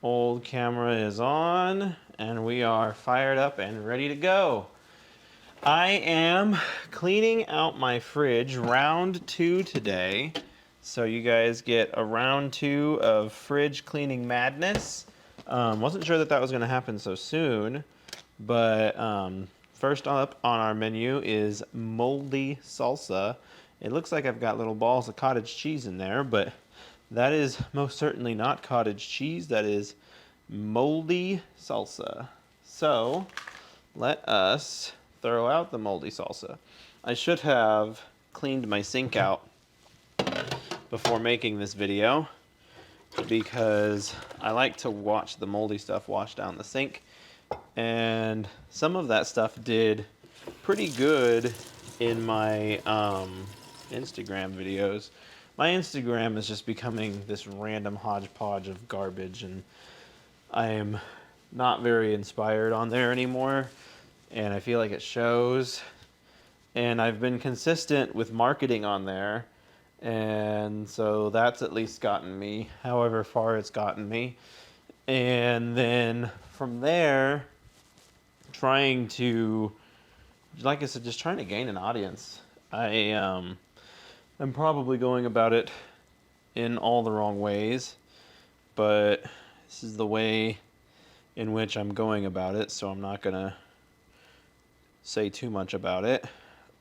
Old camera is on, and we are fired up and ready to go. I am cleaning out my fridge, round 2 today. So you guys get a round 2 of fridge cleaning madness. Wasn't sure that was going to happen so soon, but first up on our menu is moldy salsa. It looks like I've got little balls of cottage cheese in there, but that is most certainly not cottage cheese. That is moldy salsa. So let us throw out the moldy salsa. I should have cleaned my sink out before making this video because I like to watch the moldy stuff wash down the sink, and some of that stuff did pretty good in my Instagram videos. My Instagram is just becoming this random hodgepodge of garbage, and I am not very inspired on there anymore, and I feel like it shows. And I've been consistent with marketing on there, and so that's at least gotten me however far it's gotten me. And then from there, trying to, like I said, just trying to gain an audience. I'm probably going about it in all the wrong ways, but this is the way in which I'm going about it, so I'm not gonna say too much about it.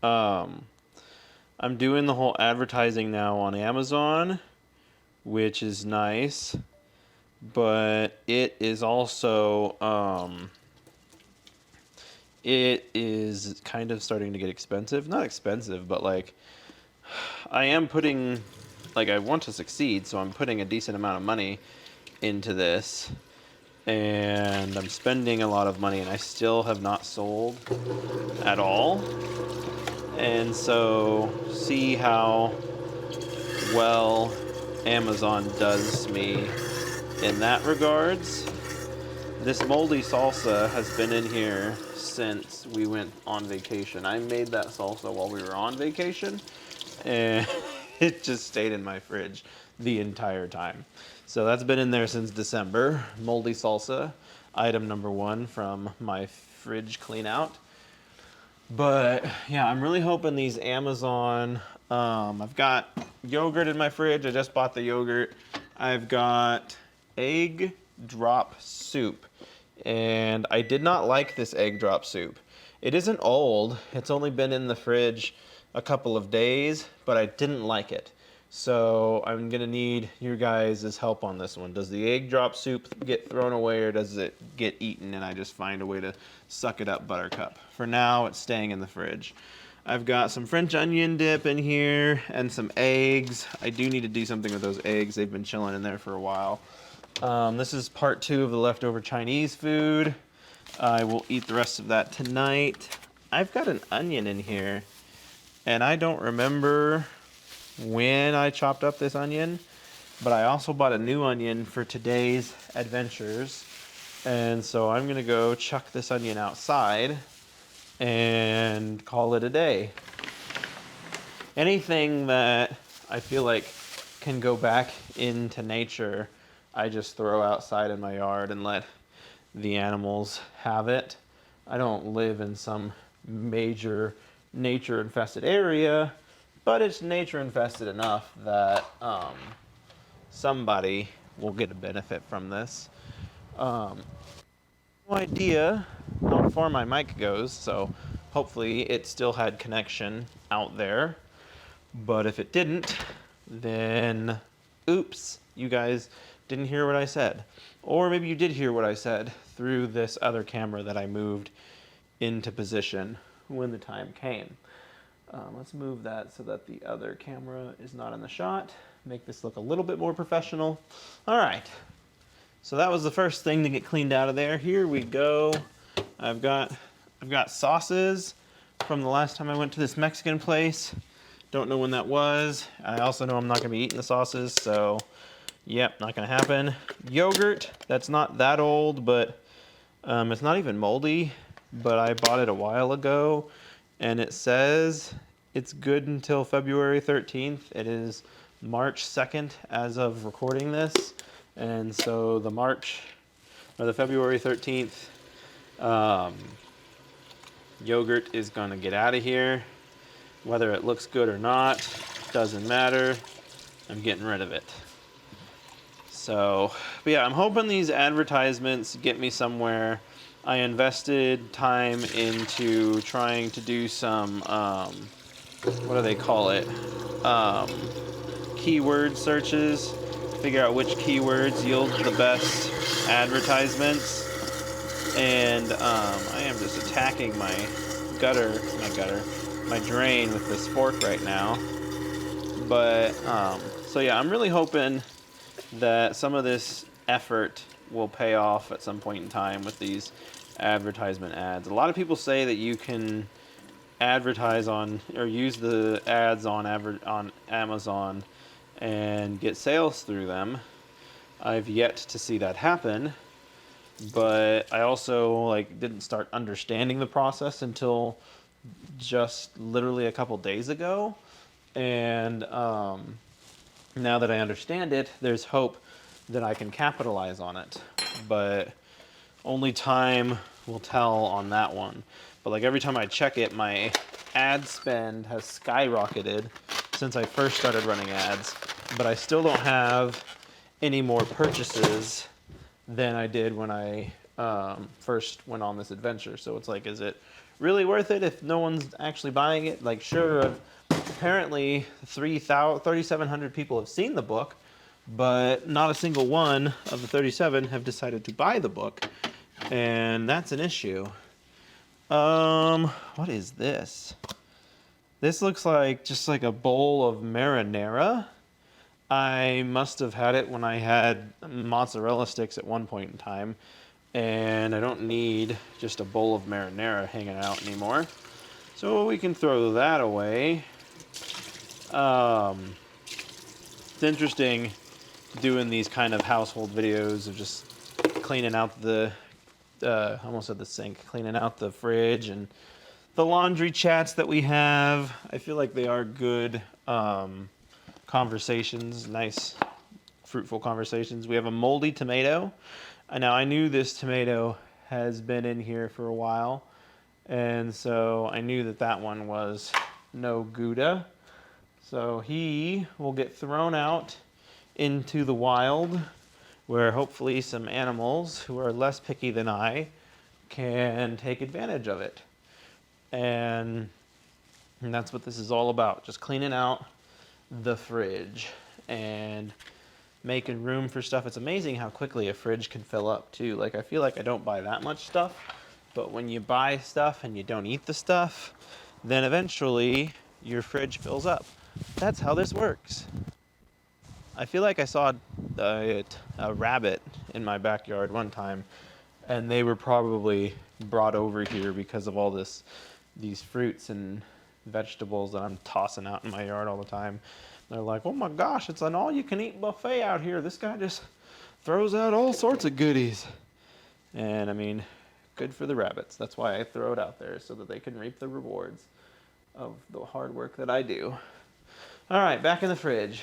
I'm doing the whole advertising now on Amazon, which is nice, but it is also it is kind of starting to get expensive. Not expensive, but like I am putting, like, I want to succeed, so I'm putting a decent amount of money into this, and I'm spending a lot of money, and I still have not sold at all. And so see how well Amazon does me in that regards. This moldy salsa has been in here since we went on vacation. I made that salsa while we were on vacation, and it just stayed in my fridge the entire time. So that's been in there since December. Moldy salsa, item number 1 from my fridge clean out. But yeah, I'm really hoping these Amazon, I've got yogurt in my fridge. I just bought the yogurt. I've got egg drop soup, and I did not like this egg drop soup. It isn't old. It's only been in the fridge a couple of days, but I didn't like it. So I'm gonna need your guys' help on this one. Does the egg drop soup get thrown away, or does it get eaten and I just find a way to suck it up buttercup? For now, it's staying in the fridge. I've got some French onion dip in here and some eggs. I do need to do something with those eggs. They've been chilling in there for a while. This is part 2 of the leftover Chinese food. I will eat the rest of that tonight. I've got an onion in here, and I don't remember when I chopped up this onion, but I also bought a new onion for today's adventures, and so I'm gonna go chuck this onion outside and call it a day. Anything that I feel like can go back into nature, I just throw outside in my yard and let the animals have it. I don't live in some major nature infested area, but it's nature infested enough that somebody will get a benefit from this. No idea how far my mic goes, so hopefully it still had connection out there. But if it didn't, then oops, you guys didn't hear what I said. Or maybe you did hear what I said through this other camera that I moved into position when the time came. Let's move that so that the other camera is not in the shot. Make this look a little bit more professional. All right. So that was the first thing to get cleaned out of there. Here we go. I've got sauces from the last time I went to this Mexican place. Don't know when that was. I also know I'm not gonna be eating the sauces, so yep, not gonna happen. Yogurt, that's not that old, but it's not even moldy, but I bought it a while ago, and it says it's good until February 13th. It is March 2nd as of recording this, And so the February 13th, yogurt is going to get out of here. Whether it looks good or not, doesn't matter. I'm getting rid of it. So, but yeah, I'm hoping these advertisements get me somewhere. I invested time into trying to do some, what do they call it? Keyword searches, figure out which keywords yield the best advertisements. And I am just attacking my drain with this fork right now. But, so yeah, I'm really hoping that some of this effort will pay off at some point in time with these advertisement ads. A lot of people say that you can advertise on or use the ads on Amazon and get sales through them. I've yet to see that happen, but I also didn't start understanding the process until just literally a couple days ago. And now that I understand it, there's hope that I can capitalize on it. But only time will tell on that one. But every time I check it, my ad spend has skyrocketed since I first started running ads. But I still don't have any more purchases than I did when I first went on this adventure. So it's is it really worth it if no one's actually buying it? Sure, apparently 3,700 people have seen the book, but not a single one of the 37 have decided to buy the book, and that's an issue. What is this? This looks just like a bowl of marinara. I must have had it when I had mozzarella sticks at one point in time, and I don't need just a bowl of marinara hanging out anymore. So we can throw that away. It's interesting doing these kind of household videos of just cleaning out I almost said the sink, cleaning out the fridge and the laundry chats that we have. I feel like they are good conversations, nice, fruitful conversations. We have a moldy tomato. Now, I knew this tomato has been in here for a while, and so I knew that one was no Gouda. So he will get thrown out into the wild, where hopefully some animals who are less picky than I can take advantage of it. And that's what this is all about, just cleaning out the fridge and making room for stuff. It's amazing how quickly a fridge can fill up too. I feel like I don't buy that much stuff, but when you buy stuff and you don't eat the stuff, then eventually your fridge fills up. That's how this works. I feel like I saw a rabbit in my backyard one time, and they were probably brought over here because of all these fruits and vegetables that I'm tossing out in my yard all the time. They're like, oh my gosh, it's an all-you-can-eat buffet out here. This guy just throws out all sorts of goodies. And I mean, good for the rabbits. That's why I throw it out there, so that they can reap the rewards of the hard work that I do. All right, back in the fridge.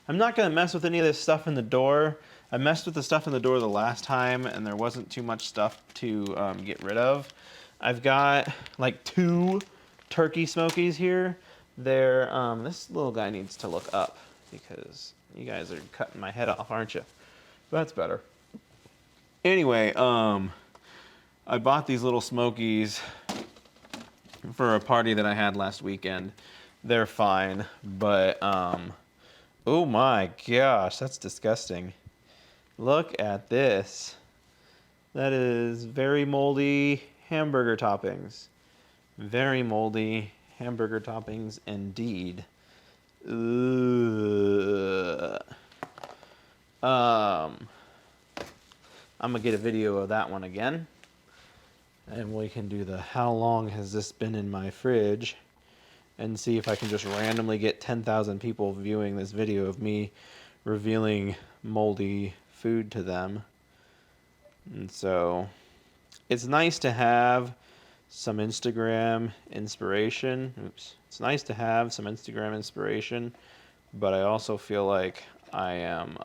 I'm not going to mess with any of this stuff in the door. I messed with the stuff in the door the last time, and there wasn't too much stuff to get rid of. I've got 2 turkey smokies here. They're, this little guy needs to look up because you guys are cutting my head off, aren't you? That's better. Anyway, I bought these little smokies for a party that I had last weekend. They're fine, but, oh my gosh, that's disgusting. Look at this. That is very moldy hamburger toppings. Very moldy hamburger toppings indeed. Ugh. I'm gonna get a video of that one again, and we can do the how long has this been in my fridge, and see if I can just randomly get 10,000 people viewing this video of me revealing moldy food to them. And so it's nice to have some Instagram inspiration. It's nice to have some Instagram inspiration, but I also feel like I am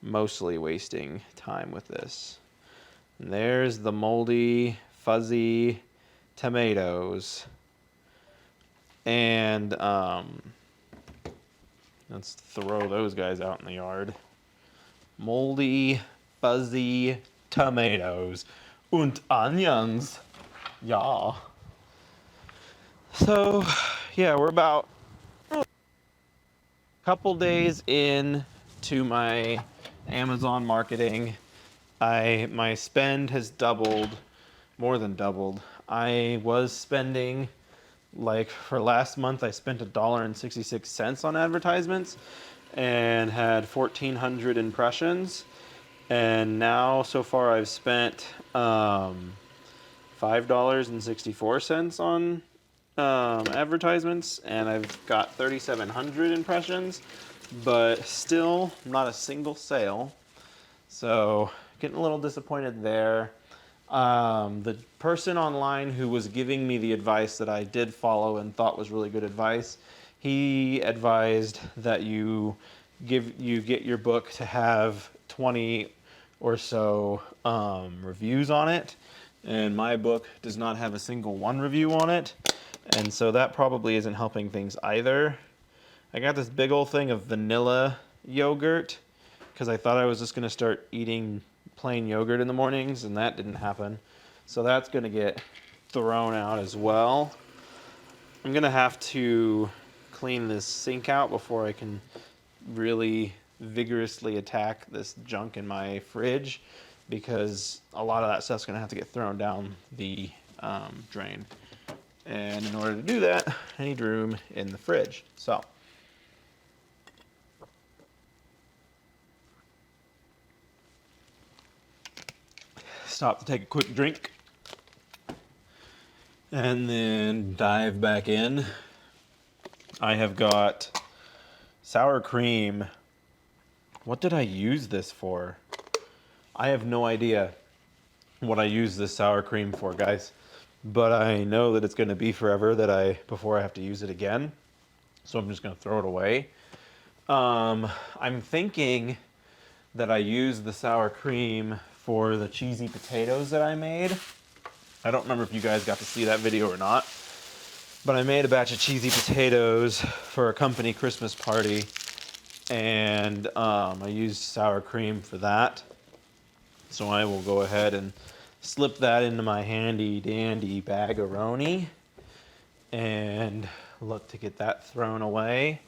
mostly wasting time with this. And there's the moldy, fuzzy tomatoes. And let's throw those guys out in the yard. Moldy, fuzzy tomatoes und onions. Yeah. So, yeah, we're about a couple days in to my Amazon marketing. My spend has doubled, more than doubled. I was spending, like, for last month I spent $1.66 on advertisements and had 1,400 impressions. And now so far I've spent $5.64 on advertisements, and I've got 3,700 impressions, but still not a single sale. So getting a little disappointed there. The person online who was giving me the advice that I did follow and thought was really good advice, he advised that you get your book to have 20 or so reviews on it, and my book does not have a single one review on it, and so that probably isn't helping things either. I got this big old thing of vanilla yogurt because I thought I was just going to start eating plain yogurt in the mornings, and that didn't happen. So that's going to get thrown out as well. I'm going to have to clean this sink out before I can really vigorously attack this junk in my fridge, because a lot of that stuff's going to have to get thrown down the drain. And in order to do that, I need room in the fridge. So stop to take a quick drink and then dive back in. I have got sour cream. What did I use this for? I have no idea what I use this sour cream for, guys, but I know that it's going to be forever before I have to use it again, so I'm just going to throw it away. I'm thinking that I used the sour cream for the cheesy potatoes that I made. I don't remember if you guys got to see that video or not, but I made a batch of cheesy potatoes for a company Christmas party, and I used sour cream for that. So I will go ahead and slip that into my handy dandy bag-o-roni and look to get that thrown away.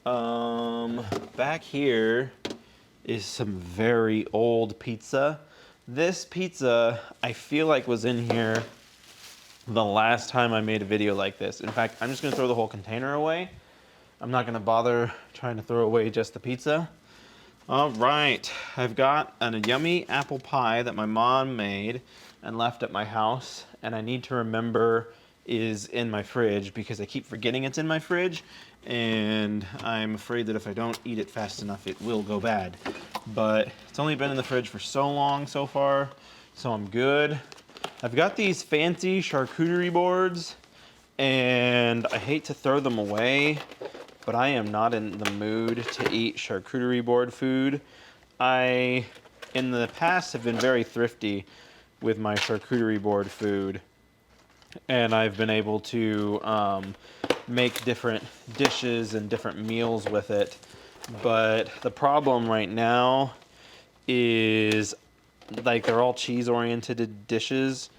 Back here is some very old pizza. This pizza, I feel like, was in here the last time I made a video like this. In fact, I'm just gonna throw the whole container away. I'm not gonna bother trying to throw away just the pizza. All right, I've got a yummy apple pie that my mom made and left at my house, and I need to remember is in my fridge because I keep forgetting it's in my fridge, and I'm afraid that if I don't eat it fast enough, it will go bad. But it's only been in the fridge for so long so far, so I'm good. I've got these fancy charcuterie boards, and I hate to throw them away, but I am not in the mood to eat charcuterie board food. I, in the past, have been very thrifty with my charcuterie board food, and I've been able to make different dishes and different meals with it. But the problem right now is, like, they're all cheese-oriented dishes,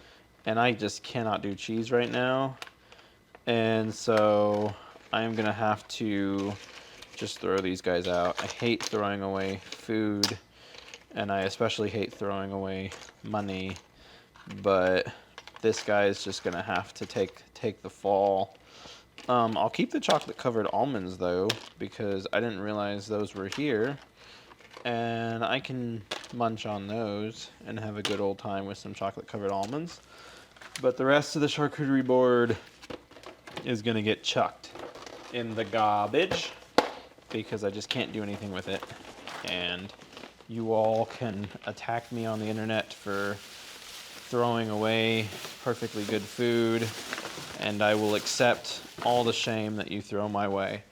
and I just cannot do cheese right now. And so I'm gonna have to just throw these guys out. I hate throwing away food, and I especially hate throwing away money, but this guy is just gonna have to take the fall. I'll keep the chocolate covered almonds though, because I didn't realize those were here, and I can munch on those and have a good old time with some chocolate covered almonds. But the rest of the charcuterie board is gonna get chucked in the garbage because I just can't do anything with it. And you all can attack me on the internet for throwing away perfectly good food, and I will accept all the shame that you throw my way.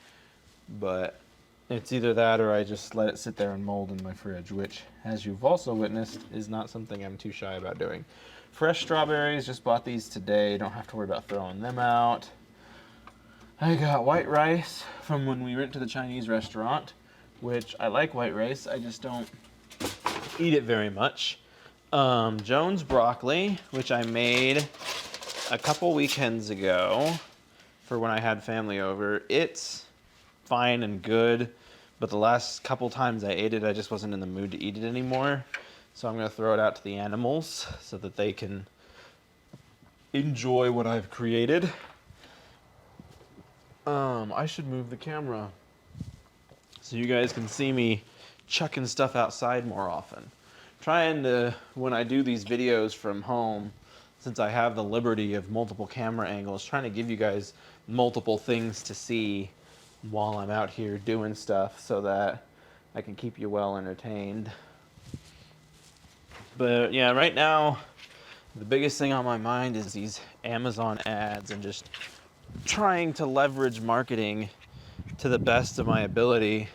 But It's either that or I just let it sit there and mold in my fridge, which, as you've also witnessed, is not something I'm too shy about doing. Fresh strawberries, just bought these today. Don't have to worry about throwing them out. I got white rice from when we went to the Chinese restaurant, which I like white rice, I just don't eat it very much. Jones broccoli, which I made a couple weekends ago for when I had family over. It's fine and good, but the last couple times I ate it, I just wasn't in the mood to eat it anymore. So I'm gonna throw it out to the animals so that they can enjoy what I've created. I should move the camera so you guys can see me chucking stuff outside more often. Trying to, when I do these videos from home, since I have the liberty of multiple camera angles, trying to give you guys multiple things to see while I'm out here doing stuff so that I can keep you well entertained. But yeah, right now, the biggest thing on my mind is these Amazon ads and just trying to leverage marketing to the best of my ability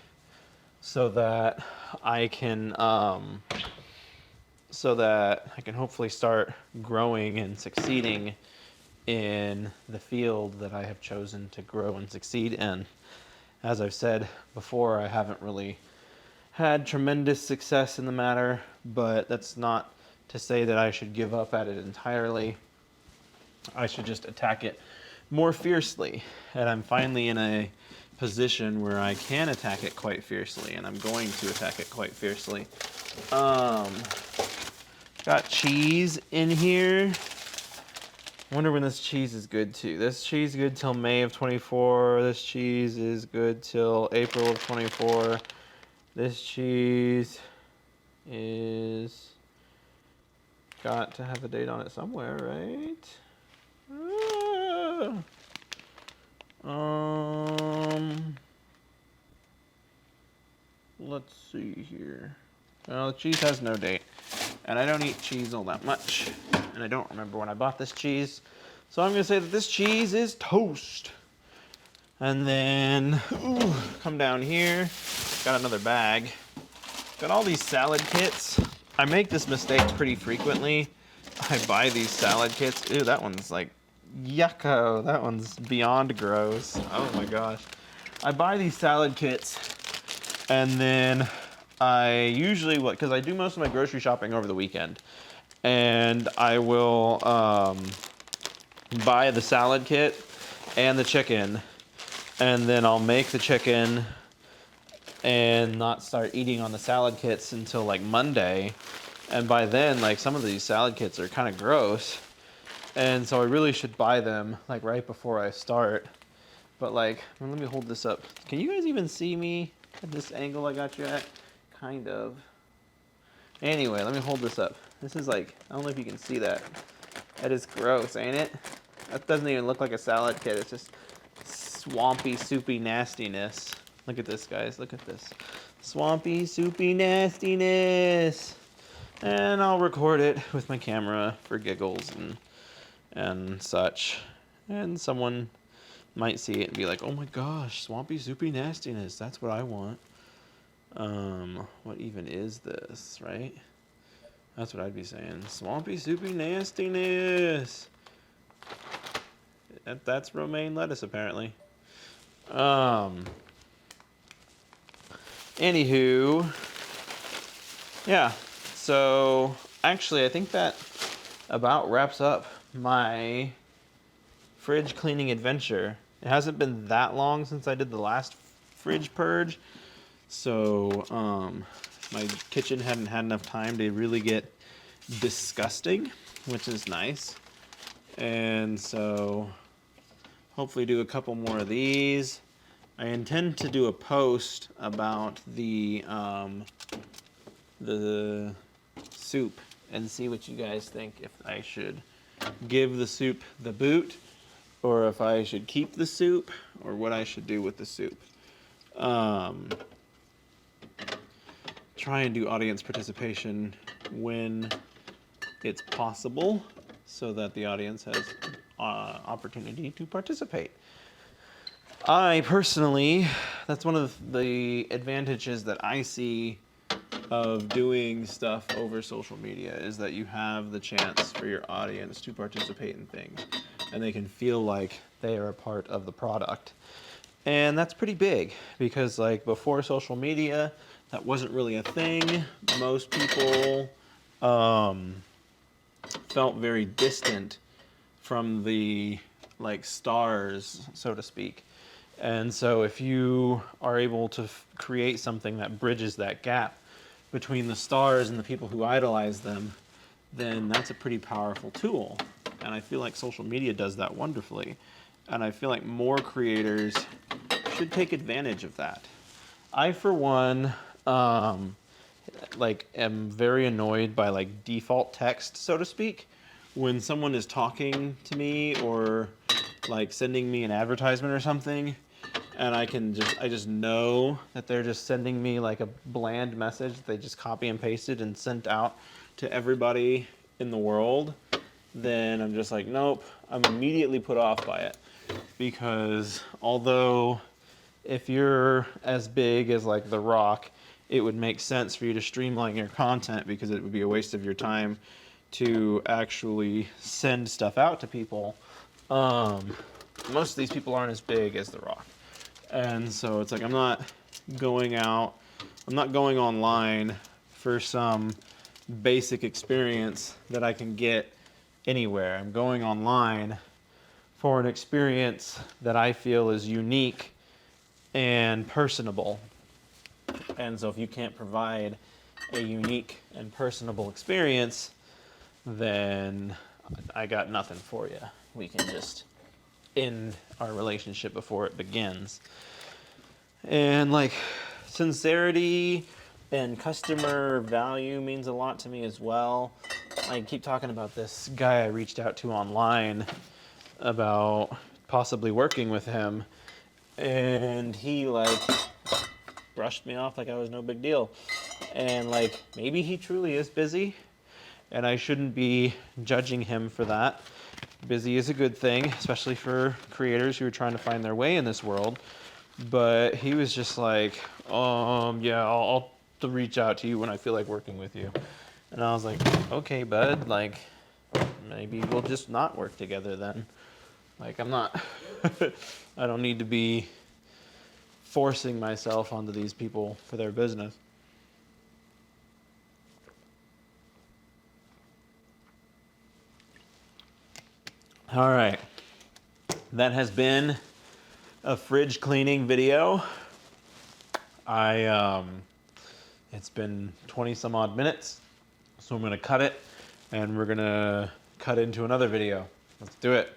so that I can hopefully start growing and succeeding in the field that I have chosen to grow and succeed in. As I've said before, I haven't really had tremendous success in the matter, but that's not to say that I should give up at it entirely. I should just attack it more fiercely. And I'm finally in a position where I can attack it quite fiercely, and I'm going to attack it quite fiercely. Got cheese in here. Wonder when this cheese is good too. This cheese is good till May of 24. This cheese is good till April of 24. This cheese is got to have a date on it somewhere, right? Let's see here. Well, the cheese has no date, and I don't eat cheese all that much, and I don't remember when I bought this cheese, so I'm gonna say that this cheese is toast. And then, come down here, got another bag. Got all these salad kits. I make this mistake pretty frequently. I buy these salad kits. Ew, that one's like, yucko. That one's beyond gross. Oh my gosh. I buy these salad kits, and then I usually, because I do most of my grocery shopping over the weekend, and I will buy the salad kit and the chicken, and then I'll make the chicken and not start eating on the salad kits until like Monday. And by then, like, some of these salad kits are kind of gross, and so I really should buy them like right before I start. But like, let me hold this up. Can you guys even see me at this angle I got you at? Kind of. Anyway, let me hold this up. This is like, I don't know if you can see that. That is gross, ain't it? That doesn't even look like a salad kit. It's just swampy, soupy nastiness. Look at this, guys. Look at this. Swampy, soupy nastiness. And I'll record it with my camera for giggles and such. And someone might see it and be like, oh my gosh, swampy, soupy nastiness. That's what I want. What even is this, right? That's what I'd be saying. Swampy, soupy nastiness. That's romaine lettuce, apparently. Anywho, yeah. So actually, I think that about wraps up my fridge cleaning adventure. It hasn't been that long since I did the last fridge purge, so my kitchen hadn't had enough time to really get disgusting, which is nice. And so hopefully do a couple more of these. I intend to do a post about the soup and see what you guys think, if I should give the soup the boot, or if I should keep the soup, or what I should do with the soup. Try and do audience participation when it's possible, so that the audience has opportunity to participate. I personally, that's one of the advantages that I see of doing stuff over social media, is that you have the chance for your audience to participate in things and they can feel like they are a part of the product. And that's pretty big because, like, before social media, that wasn't really a thing. Most people felt very distant from the, like, stars, so to speak. And so if you are able to create something that bridges that gap between the stars and the people who idolize them, then that's a pretty powerful tool. And I feel like social media does that wonderfully. And I feel like more creators should take advantage of that. I, for one, like, am very annoyed by, like, default text, so to speak, when someone is talking to me or, like, sending me an advertisement or something, and I just know that they're just sending me, like, a bland message that they just copy and pasted and sent out to everybody in the world. Then I'm just like, nope. I'm immediately put off by it, because although if you're as big as, like, The Rock, it would make sense for you to streamline your content, because it would be a waste of your time to actually send stuff out to people. Most of these people aren't as big as The Rock. And so it's like, I'm not going online for some basic experience that I can get anywhere. I'm going online for an experience that I feel is unique and personable. And so if you can't provide a unique and personable experience, then I got nothing for you. We can just end our relationship before it begins. And, like, sincerity and customer value means a lot to me as well. I keep talking about this guy I reached out to online about possibly working with him, and he, like, brushed me off like I was no big deal. And, like, maybe he truly is busy, and I shouldn't be judging him for that. Busy is a good thing, especially for creators who are trying to find their way in this world. But he was just like, yeah, I'll reach out to you when I feel like working with you. And I was like, okay, bud, like, maybe we'll just not work together then. Like, I'm not, I don't need to be forcing myself onto these people for their business. All right. That has been a fridge cleaning video. It's been 20 some odd minutes, so I'm gonna cut it, and we're gonna cut into another video. Let's do it.